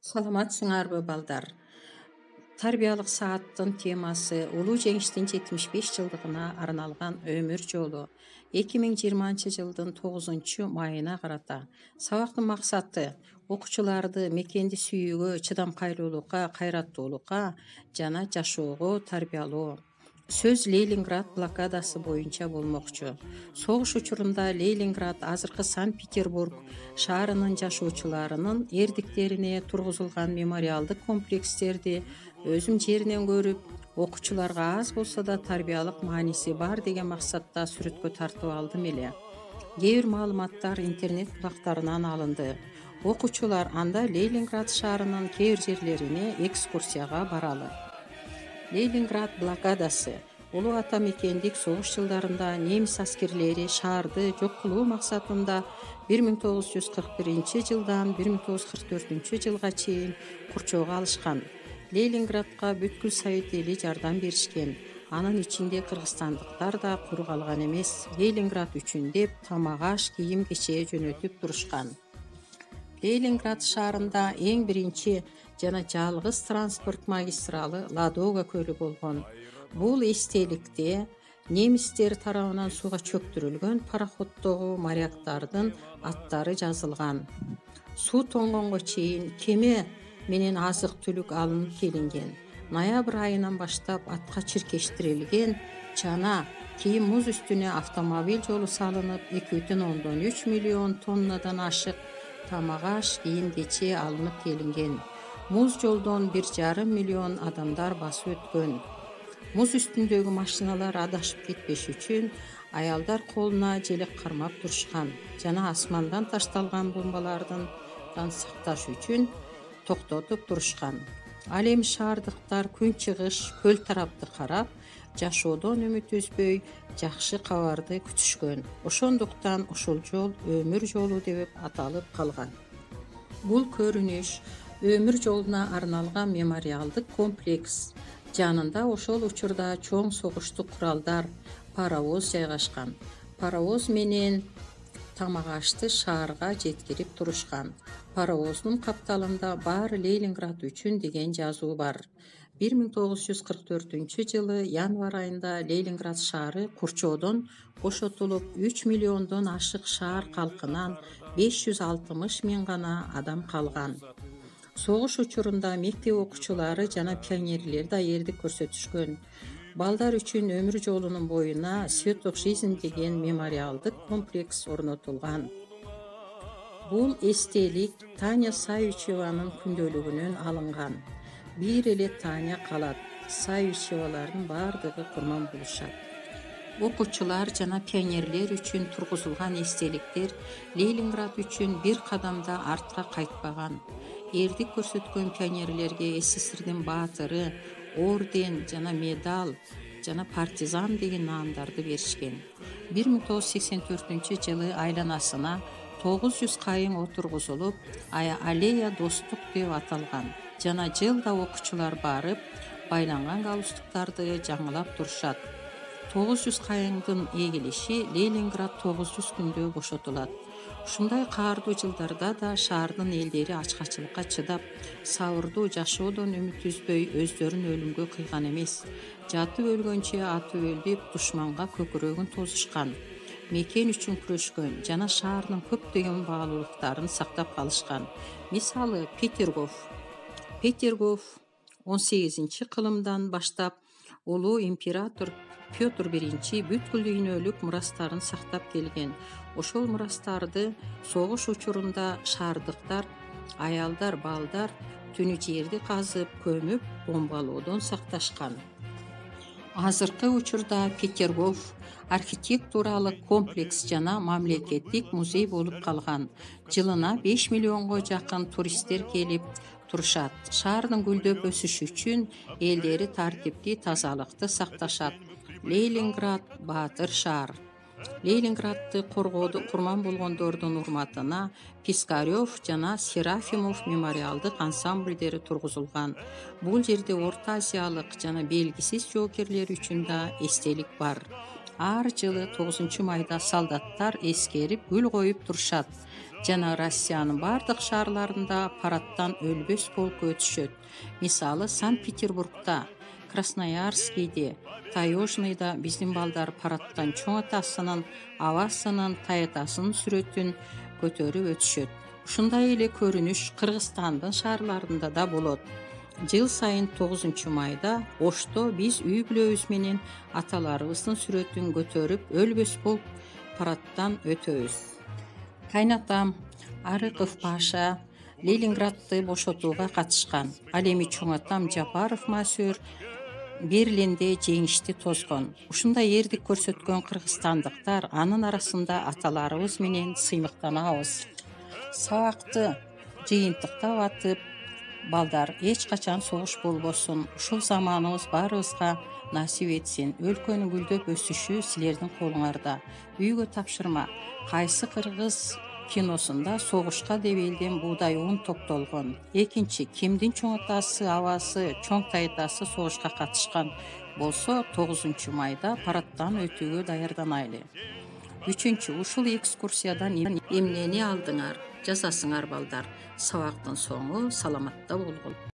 Саламатсыңарбы балдар? Тарбиялык сааттын темасы улуу жеңиштин 75 жылдыгына арналган өмүр жолу 2020 жылдын 9 майына карата. Сабактын максаты окуучуларды мекенди сүйүүгө, чыдамкайлуулукка, кайраттуулукка жана жашоого тарбиялоо. Сөз Ленинград блокадасы боюнча болмокчу. Согуш учурунда Ленинград азыркы Санкт-Петербург шаарынын жашоочуларынын эрдиктерине тургузулган мемориалдык комплекстерди өзүм жеринен көрүп, окуучуларга аз болсо да тарбиялык мааниси бар деген максатта сүрөткө тартып алдым эле. Кээ бир маалыматтар интернет булактарынан алынды. Окуучулар анда Ленинград шаарынын кээ бир жерлерине экскурсияга баралы. Ленинград блокадасы улуу ата мекендик согуш жылдарында немис аскерлери шаарды жок кылуу максатында 1941 жылдан 1944 жылга чейин курчоого алышкан. Ленинградка бүткүл Совет эли жардам беришкен. Анын ичинде кыргызстандыктар да куру калган эмес. Ленинград үчүн деп тамак-аш, кийим-кече жөнөтүп турушкан. Ленинград шаарында эң биринчи жана жалгыз транспорт магистралы Ладога көлү болгон. Бул эстеликте немистер тарабынан сууга чөктүрүлгөн пароходдогу моряктардын аттары жазылган. Суу тоңгонго чейин кеме менен азык-түлүк алынып келинген. Ноябрь айынан баштап атка чиркештирилген жана кийин муз үстүнө автомобиль жолу салынып 2,3 миллион тоннадан ашык тамак-аш, кийим-кече алынып келинген. Муз жолдон 1,5 миллион адамдар басып өткөн. Муз үстүндөгү машиналар адашып кетпеш үчүн аялдар колуна желек кармап турушкан жана асмандан ташталган бомбалардан сакташ үчүн токтотуп турушкан. Ал эми шаардыктар күн чыгыш көл тарапты карап, жашоодон үмүт үзбөй, жакшы кабарды күтүшкөн. Ошондуктан ушул жол өмүр жолу деп аталып калган. Бул көрүнүш өмүр жолуна арналган мемориалдык комплекс. Жанында ошол учурда чоң согуштук куралдар, паровоз жайгашкан. Паровоз менен тамак-ашты шаарга жеткирип турушкан. Паровоздун капталында баары Ленинград үчүн деген жазуу бар. 1944 жылы январь айында Ленинград шаары курчоодон бошотулуп, 3 миллиондон ашык шаар калкынан 560 миң гана адам калган. Согуш учурунда мектеп окуучулары жана пионерлер да эрдик көрсөтүшкөн. Балдар үчүн өмүр жолунун боюна Светок жизнь деген мемориалдык комплекс орнотулган. Бул эстелик Таня Савичеванын күндөлүгүнөн алынган. Бир эле Таня калат. Савичевалардын бардыгы курман болушат. Окуучулар жана пионерлер үчүн тургузулган эстеликтер Ленинград үчүн бир кадамда артка кайтпаган. Эрдик көрсөткөн пионерлерге СССРдин баатыры, орден жана медаль жана партизан деген наамдарды беришкен. 1984 жылы айланасына 900 кайың отургузулуп, аллея достук деп аталган. Жана жылда окуучулар барып, байланган галстуктарды жаңылап турушат. 900 кайыңдын эгилиши Ленинград 900 күндө бошотулат. Ушундай каардуу жылдарда да шаардын элдери ачкачылыкка чыдап, сабырдуу жашоодон үмүт үзбөй өздөрүн өлүмгө кыйган эмес. Жатып өлгөнчө атып өлүп, душманга көкүрөгүн тосушкан. Мекен үчүн күрөшкөн жана шаардын көптөгөн баалуулуктарын сактап калышкан. Мисалы, Петергоф 18 кылымдан баштап улуу император Петр I бүткүл дүйнөлүк мурастарын сактап келген. Ошол мурастарды согуш учурунда шаардыктар, аялдар, балдар түнү жерди казып, көмүп, бомбалоодон сакташкан. Азыркы учурда Петергоф архитектуралык комплекс жана мамлекеттик музей болуп калган. Жылына 5 миллионго жакын туристтер келип турушат. Шаардын гүлдөп өсүшү үчүн элдери тартипти, тазалыкты сакташат. Ленинград баатыр шаар. Ленинградты коргоодо курман болгондордун урматына Пискарев жана Серафимов мемориалдык ансамбльдери тургузулган. Бул жерде Орто Азиялык жана белгисиз жоокерлер үчүн да эстелик бар. Ар жылы 9 майда солдаттар эскерип гүл коюп турушат. жана Россиянын бардык шаарларында парадтан өлбөс полк өтүшөт. Мисалы Санкт-Петербургда, Красноярскийде, Таежныйда биздин балдар парадтан чоң атасынын, абасынын, таятасынын сүрөтүн көтөрүп өтүшөт. Ушундай эле көрүнүш Кыргызстандын шаарларында да болот. Жыл сайын 9 майда Ошто биз үй бүлөбүз менен аталарыбыздын сүрөтүн көтөрүп өлбөс полк парадтан өтөбүз. Кайнатам Арыков Паша Ленинградты бошотууга катышкан. Ал эми чоң атам Жапаров Масөр Берлинде жеңишти тозгон. Ушундай эрдик көрсөткөн кыргызстандыктар анын арасында аталарыбыз менен сыймыктанабыз. Сабакты жыйынтыктап атып, балдар эч качан согуш болбосун, ушул заманыбыз баарыбызга насип этсин. Өлкөнүн гүлдөп өсүшү силердин колуңарда. Үйгө тапшырма. Кайсы кыргыз киносунда согушка деп элден буудай ун топтолгон? Экинчи, кимдин чоң атасы, абасы, чоң тайтасы согушка катышкан болсо 9 майда парадтан өтүүгө даярданайлы. Үчүнчү, ушул экскурсиядан эмнени алдыңар? Жасасыңар балдар. Сабактын соңу саламатта болгула.